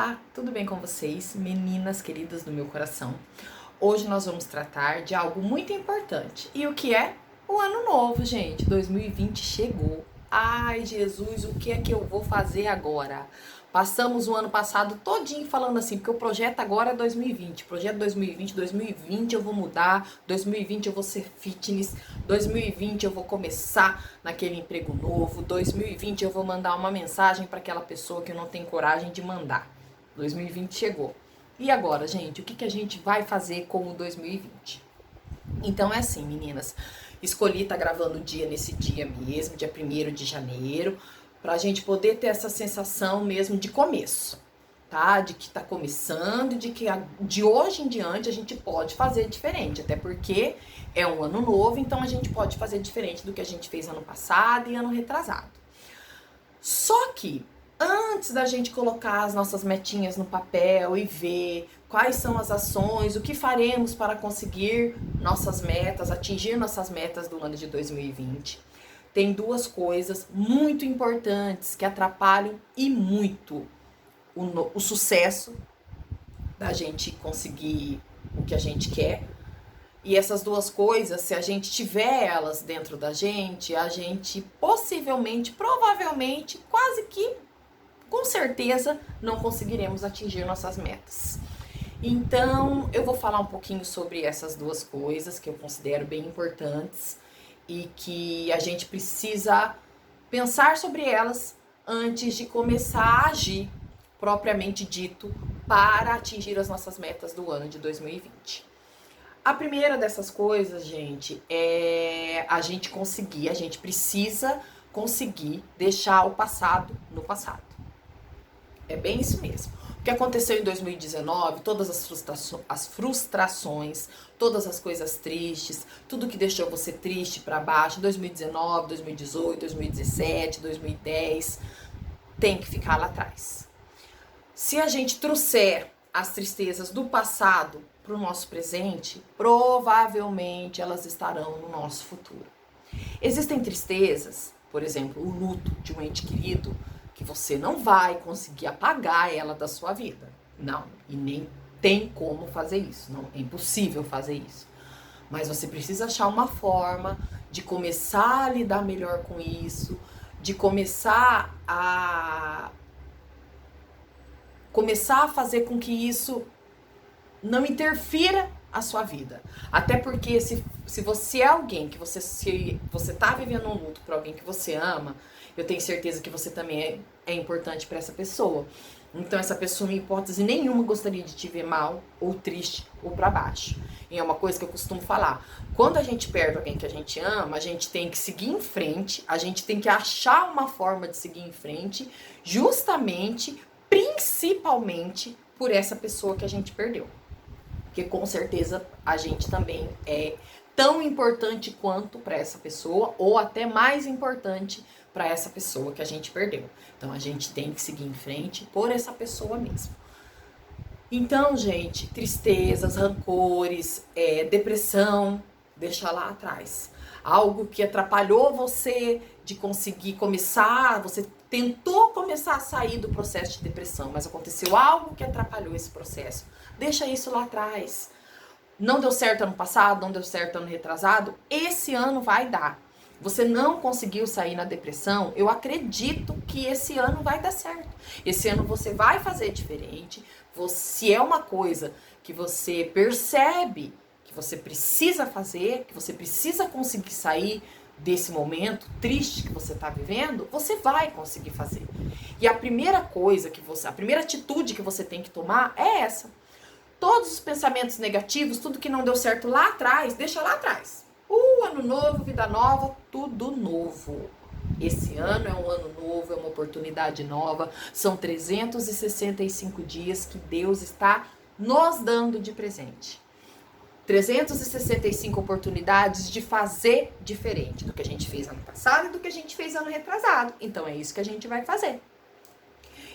Olá, tudo bem com vocês, meninas queridas do meu coração? Hoje nós vamos tratar de algo muito importante. E o que é? O ano novo, gente. 2020 chegou. Ai, Jesus, o que é que eu vou fazer agora? Passamos o ano passado todinho falando assim, porque o projeto agora é 2020. Projeto 2020 eu vou mudar, 2020 eu vou ser fitness, 2020 eu vou começar naquele emprego novo, 2020 eu vou mandar uma mensagem para aquela pessoa que eu não tenho coragem de mandar. 2020 chegou. E agora, gente, o que a gente vai fazer com o 2020? Então é assim, meninas, escolhi estar gravando o dia nesse dia mesmo, dia 1º de janeiro, pra gente poder ter essa sensação mesmo de começo, tá? De que tá começando, de que de hoje em diante a gente pode fazer diferente, até porque é um ano novo, então a gente pode fazer diferente do que a gente fez ano passado e ano retrasado. Só que antes da gente colocar as nossas metinhas no papel e ver quais são as ações, o que faremos para conseguir nossas metas, atingir nossas metas do ano de 2020, tem duas coisas muito importantes que atrapalham e muito o sucesso da gente conseguir o que a gente quer. E essas duas coisas, se a gente tiver elas dentro da gente, a gente possivelmente, provavelmente, quase que com certeza não conseguiremos atingir nossas metas. Então, eu vou falar um pouquinho sobre essas duas coisas que eu considero bem importantes e que a gente precisa pensar sobre elas antes de começar a agir, propriamente dito, para atingir as nossas metas do ano de 2020. A primeira dessas coisas, gente, é a gente precisa conseguir deixar o passado no passado. É bem isso mesmo. O que aconteceu em 2019, todas as frustrações, todas as coisas tristes, tudo que deixou você triste para baixo, 2019, 2018, 2017, 2010, tem que ficar lá atrás. Se a gente trouxer as tristezas do passado para o nosso presente, provavelmente elas estarão no nosso futuro. Existem tristezas, por exemplo, o luto de um ente querido, que você não vai conseguir apagar ela da sua vida. Não, e nem tem como fazer isso. Não, é impossível fazer isso. Mas você precisa achar uma forma de começar a lidar melhor com isso, de começar a fazer com que isso não interfira a sua vida. Até porque se você é alguém que se você tá vivendo um luto por alguém que você ama, eu tenho certeza que você também é importante para essa pessoa. Então essa pessoa, em hipótese nenhuma, gostaria de te ver mal, ou triste, ou para baixo. E é uma coisa que eu costumo falar. Quando a gente perde alguém que a gente ama, a gente tem que seguir em frente, a gente tem que achar uma forma de seguir em frente, justamente, principalmente, por essa pessoa que a gente perdeu. Porque com certeza a gente também é tão importante quanto para essa pessoa, ou até mais importante para essa pessoa que a gente perdeu. Então a gente tem que seguir em frente por essa pessoa mesmo. Então, gente, tristezas, rancores, depressão, deixa lá atrás. Algo que atrapalhou você de conseguir começar, você tentou começar a sair do processo de depressão, mas aconteceu algo que atrapalhou esse processo. Deixa isso lá atrás. Não deu certo ano passado, não deu certo ano retrasado, esse ano vai dar. Você não conseguiu sair na depressão, eu acredito que esse ano vai dar certo. Esse ano você vai fazer diferente. Se é uma coisa que você percebe que você precisa fazer, que você precisa conseguir sair desse momento triste que você está vivendo, você vai conseguir fazer. E a primeira atitude que você tem que tomar é essa. Todos os pensamentos negativos, tudo que não deu certo lá atrás, deixa lá atrás. Ano novo, vida nova, tudo novo. Esse ano é um ano novo, é uma oportunidade nova. São 365 dias que Deus está nos dando de presente. 365 oportunidades de fazer diferente do que a gente fez ano passado e do que a gente fez ano retrasado. Então é isso que a gente vai fazer.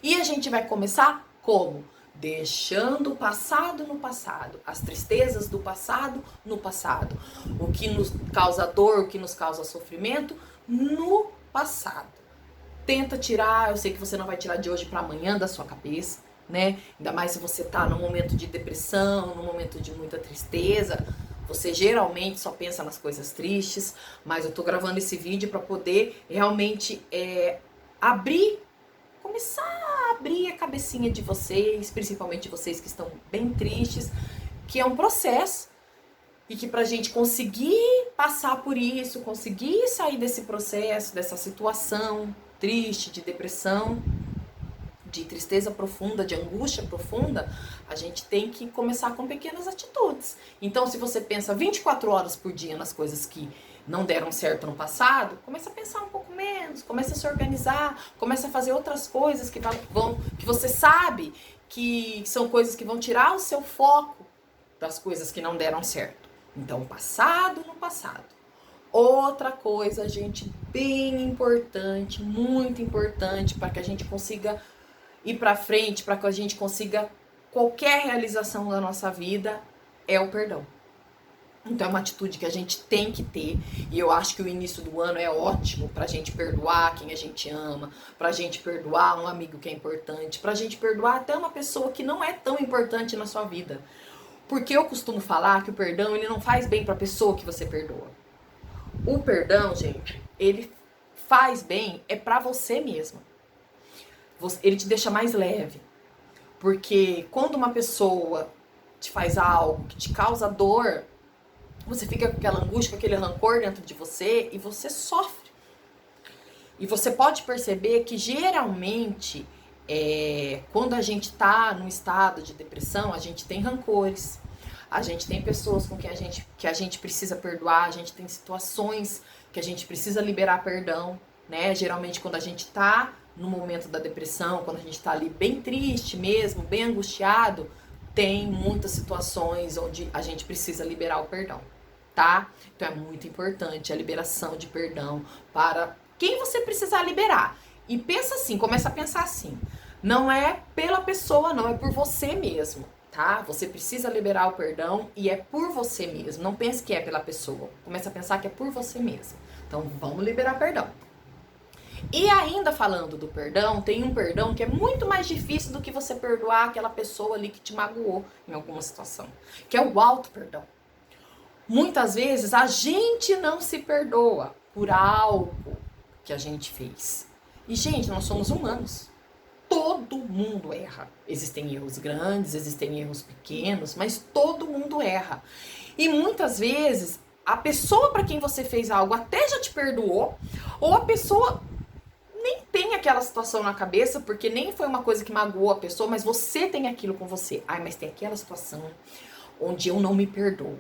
E a gente vai começar como? Deixando o passado no passado, as tristezas do passado no passado, o que nos causa dor, o que nos causa sofrimento no passado. Tenta tirar, eu sei que você não vai tirar de hoje para amanhã da sua cabeça, né? Ainda mais se você tá num momento de depressão, num momento de muita tristeza. Você geralmente só pensa nas coisas tristes, mas eu tô gravando esse vídeo para poder realmente começar a abrir a cabecinha de vocês, principalmente vocês que estão bem tristes, que é um processo e que pra gente conseguir passar por isso, conseguir sair desse processo, dessa situação triste, de depressão, de tristeza profunda, de angústia profunda, a gente tem que começar com pequenas atitudes. Então, se você pensa 24 horas por dia nas coisas que não deram certo no passado, começa a pensar um pouco menos, começa a se organizar, começa a fazer outras coisas que você sabe que são coisas que vão tirar o seu foco das coisas que não deram certo. Então, passado no passado. Outra coisa, gente, bem importante, muito importante, para que a gente consiga ir para frente, para que a gente consiga qualquer realização da nossa vida, é o perdão. Então é uma atitude que a gente tem que ter, e eu acho que o início do ano é ótimo pra gente perdoar quem a gente ama, pra gente perdoar um amigo que é importante, pra gente perdoar até uma pessoa que não é tão importante na sua vida. Porque eu costumo falar que o perdão, ele não faz bem pra pessoa que você perdoa. O perdão, gente, ele faz bem é pra você mesma. Ele te deixa mais leve. Porque quando uma pessoa te faz algo que te causa dor, você fica com aquela angústia, com aquele rancor dentro de você e você sofre. E você pode perceber que geralmente, quando a gente tá num estado de depressão, a gente tem rancores. A gente tem pessoas com quem que a gente precisa perdoar, a gente tem situações que a gente precisa liberar perdão, né? Geralmente quando a gente tá no momento da depressão, quando a gente tá ali bem triste mesmo, bem angustiado, tem muitas situações onde a gente precisa liberar o perdão, tá? Então é muito importante a liberação de perdão para quem você precisar liberar. E pensa assim, começa a pensar assim, não é pela pessoa, não, é por você mesmo, tá? Você precisa liberar o perdão e é por você mesmo. Não pense que é pela pessoa. Começa a pensar que é por você mesmo. Então vamos liberar perdão. E ainda falando do perdão, tem um perdão que é muito mais difícil do que você perdoar aquela pessoa ali que te magoou em alguma situação, que é o auto-perdão. Muitas vezes a gente não se perdoa por algo que a gente fez. E, gente, nós somos humanos. Todo mundo erra. Existem erros grandes, existem erros pequenos, mas todo mundo erra. E muitas vezes a pessoa para quem você fez algo até já te perdoou, ou a pessoa nem tem aquela situação na cabeça, porque nem foi uma coisa que magoou a pessoa, mas você tem aquilo com você. Ai, mas tem aquela situação onde eu não me perdoo.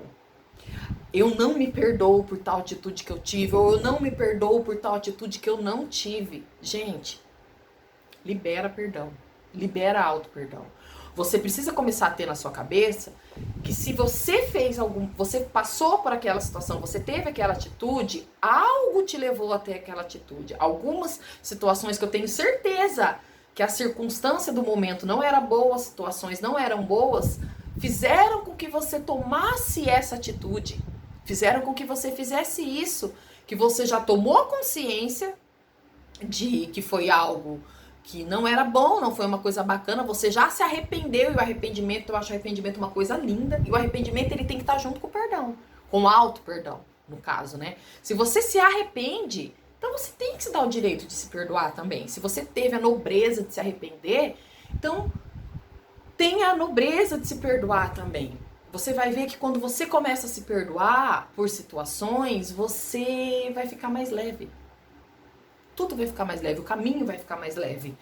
Eu não me perdoo por tal atitude que eu tive, ou eu não me perdoo por tal atitude que eu não tive. Gente, libera perdão, libera auto-perdão. Você precisa começar a ter na sua cabeça que se você fez você passou por aquela situação, você teve aquela atitude, algo te levou até aquela atitude. Algumas situações que eu tenho certeza que a circunstância do momento não era boa, as situações não eram boas, fizeram com que você tomasse essa atitude, fizeram com que você fizesse isso, que você já tomou consciência de que foi algo que não era bom, não foi uma coisa bacana, você já se arrependeu, e o arrependimento, eu acho o arrependimento uma coisa linda, e o arrependimento ele tem que estar junto com o perdão, com o auto-perdão, no caso, né? Se você se arrepende, então você tem que se dar o direito de se perdoar também. Se você teve a nobreza de se arrepender, então tenha a nobreza de se perdoar também. Você vai ver que quando você começa a se perdoar por situações, você vai ficar mais leve. Tudo vai ficar mais leve, o caminho vai ficar mais leve.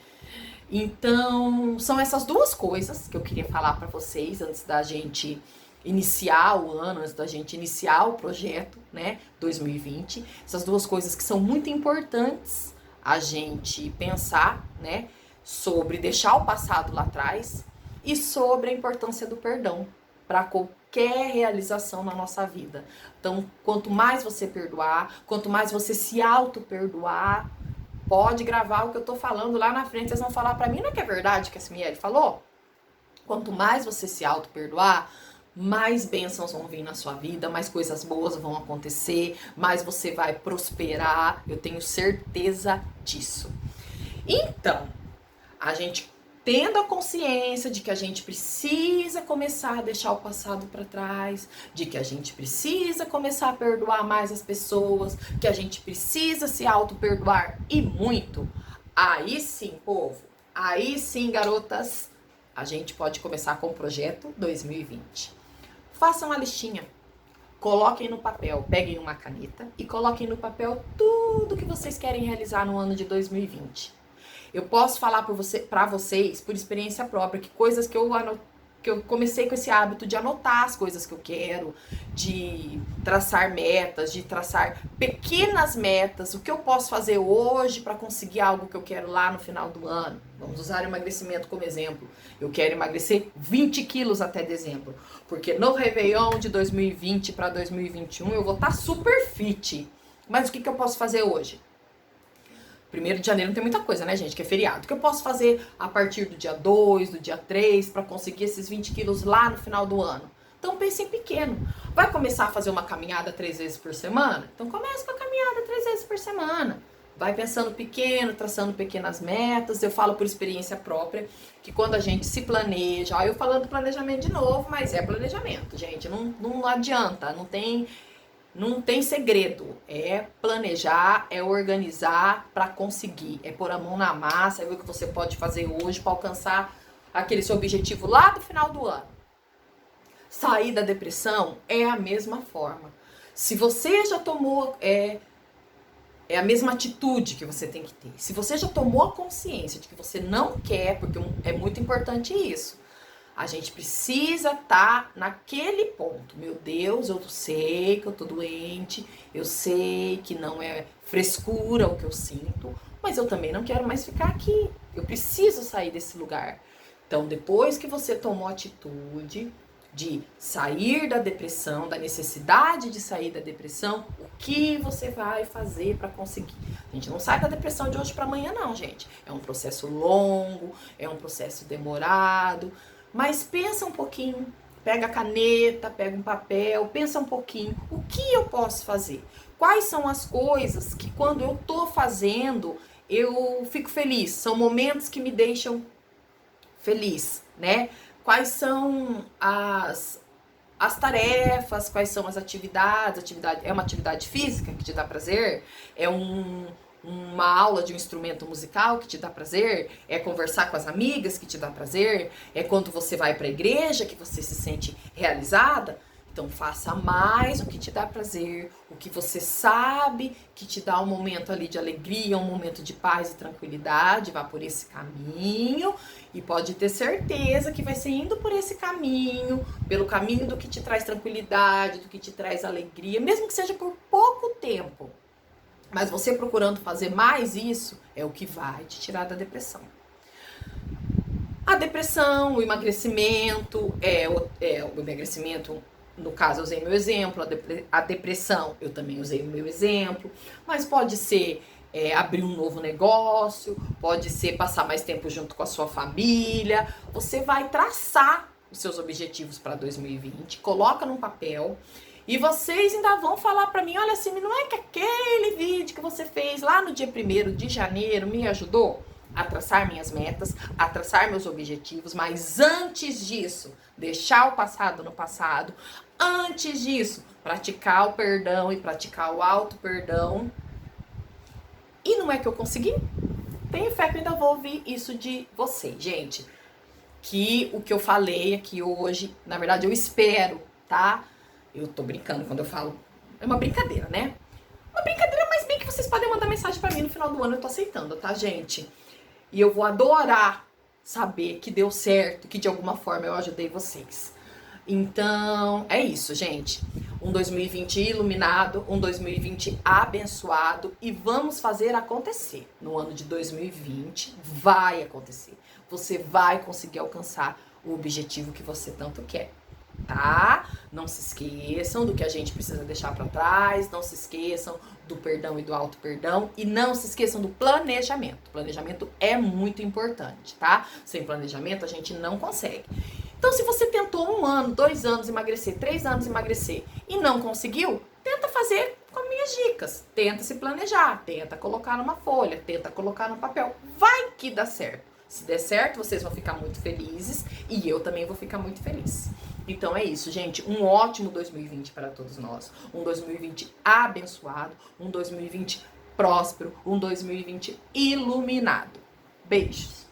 Então, são essas duas coisas que eu queria falar para vocês antes da gente iniciar o ano, antes da gente iniciar o projeto, né, 2020. Essas duas coisas que são muito importantes a gente pensar, né, sobre deixar o passado lá atrás e sobre a importância do perdão para qualquer realização na nossa vida. Então, quanto mais você perdoar, quanto mais você se auto-perdoar, pode gravar o que eu tô falando lá na frente, vocês vão falar pra mim, não é que é verdade que a Simiele falou? Quanto mais você se auto-perdoar, mais bênçãos vão vir na sua vida, mais coisas boas vão acontecer, mais você vai prosperar, eu tenho certeza disso. Então, a gente tendo a consciência de que a gente precisa começar a deixar o passado para trás, de que a gente precisa começar a perdoar mais as pessoas, que a gente precisa se auto-perdoar e muito, aí sim, povo, aí sim, garotas, a gente pode começar com o projeto 2020. Façam uma listinha, coloquem no papel, peguem uma caneta e coloquem no papel tudo que vocês querem realizar no ano de 2020. Eu posso falar para vocês, por experiência própria, que coisas que eu comecei com esse hábito de anotar as coisas que eu quero, de traçar metas, de traçar pequenas metas, o que eu posso fazer hoje para conseguir algo que eu quero lá no final do ano. Vamos usar o emagrecimento como exemplo. Eu quero emagrecer 20 quilos até dezembro, porque no Réveillon de 2020 para 2021 eu vou estar super fit. Mas o que eu posso fazer hoje? 1º de janeiro não tem muita coisa, né, gente? Que é feriado. O que eu posso fazer a partir do dia 2, do dia 3, para conseguir esses 20 quilos lá no final do ano? Então, pense em pequeno. Vai começar a fazer uma caminhada 3 vezes por semana? Então, comece com a caminhada 3 vezes por semana. Vai pensando pequeno, traçando pequenas metas. Eu falo por experiência própria que quando a gente se planeja... Ó, eu falando planejamento de novo, mas é planejamento, gente. Não adianta, não tem segredo, é planejar, é organizar para conseguir, é pôr a mão na massa, é ver o que você pode fazer hoje para alcançar aquele seu objetivo lá do final do ano. Sair da depressão é a mesma forma. Se você já tomou, é a mesma atitude que você tem que ter. Se você já tomou a consciência de que você não quer, porque é muito importante isso. A gente precisa estar naquele ponto. Meu Deus, eu sei que eu tô doente, eu sei que não é frescura o que eu sinto, mas eu também não quero mais ficar aqui. Eu preciso sair desse lugar. Então, depois que você tomou a atitude de sair da depressão, da necessidade de sair da depressão, o que você vai fazer para conseguir? A gente não sai da depressão de hoje para amanhã, não, gente. É um processo longo, é um processo demorado. Mas pensa um pouquinho, pega a caneta, pega um papel, pensa um pouquinho, o que eu posso fazer? Quais são as coisas que quando eu tô fazendo, eu fico feliz? São momentos que me deixam feliz, né? Quais são as tarefas, quais são as atividades? É uma atividade física que te dá prazer? É uma aula de um instrumento musical que te dá prazer? É conversar com as amigas que te dá prazer? É quando você vai para a igreja que você se sente realizada? Então faça mais o que te dá prazer, o que você sabe que te dá um momento ali de alegria, um momento de paz e tranquilidade. Vá por esse caminho e pode ter certeza que vai ser indo por esse caminho, pelo caminho do que te traz tranquilidade, do que te traz alegria, mesmo que seja por pouco tempo. Mas você procurando fazer mais isso é o que vai te tirar da depressão. A depressão, o emagrecimento, o emagrecimento, no caso eu usei meu exemplo, a depressão eu também usei o meu exemplo, mas pode ser abrir um novo negócio, pode ser passar mais tempo junto com a sua família. Você vai traçar os seus objetivos para 2020, coloca num papel. E vocês ainda vão falar pra mim, olha assim, não é que aquele vídeo que você fez lá no dia 1º de janeiro me ajudou a traçar minhas metas, a traçar meus objetivos, mas antes disso, deixar o passado no passado, antes disso, praticar o perdão e praticar o auto-perdão. E não é que eu consegui? Tenho fé que eu ainda vou ouvir isso de vocês, gente. Que o que eu falei aqui hoje, na verdade eu espero, tá? Eu tô brincando quando eu falo. É uma brincadeira, né? Uma brincadeira, mas bem que vocês podem mandar mensagem pra mim no final do ano. Eu tô aceitando, tá, gente? E eu vou adorar saber que deu certo, que de alguma forma eu ajudei vocês. Então, é isso, gente. Um 2020 iluminado, um 2020 abençoado. E vamos fazer acontecer. No ano de 2020, vai acontecer. Você vai conseguir alcançar o objetivo que você tanto quer. Tá? Não se esqueçam do que a gente precisa deixar para trás, não se esqueçam do perdão e do auto-perdão e não se esqueçam do planejamento. O planejamento é muito importante, tá? Sem planejamento a gente não consegue. Então, se você tentou 1 ano, 2 anos emagrecer, 3 anos emagrecer e não conseguiu, tenta fazer com minhas dicas. Tenta se planejar, tenta colocar numa folha, tenta colocar no papel. Vai que dá certo. Se der certo, vocês vão ficar muito felizes e eu também vou ficar muito feliz. Então é isso, gente. Um ótimo 2020 para todos nós. Um 2020 abençoado, um 2020 próspero, um 2020 iluminado. Beijos!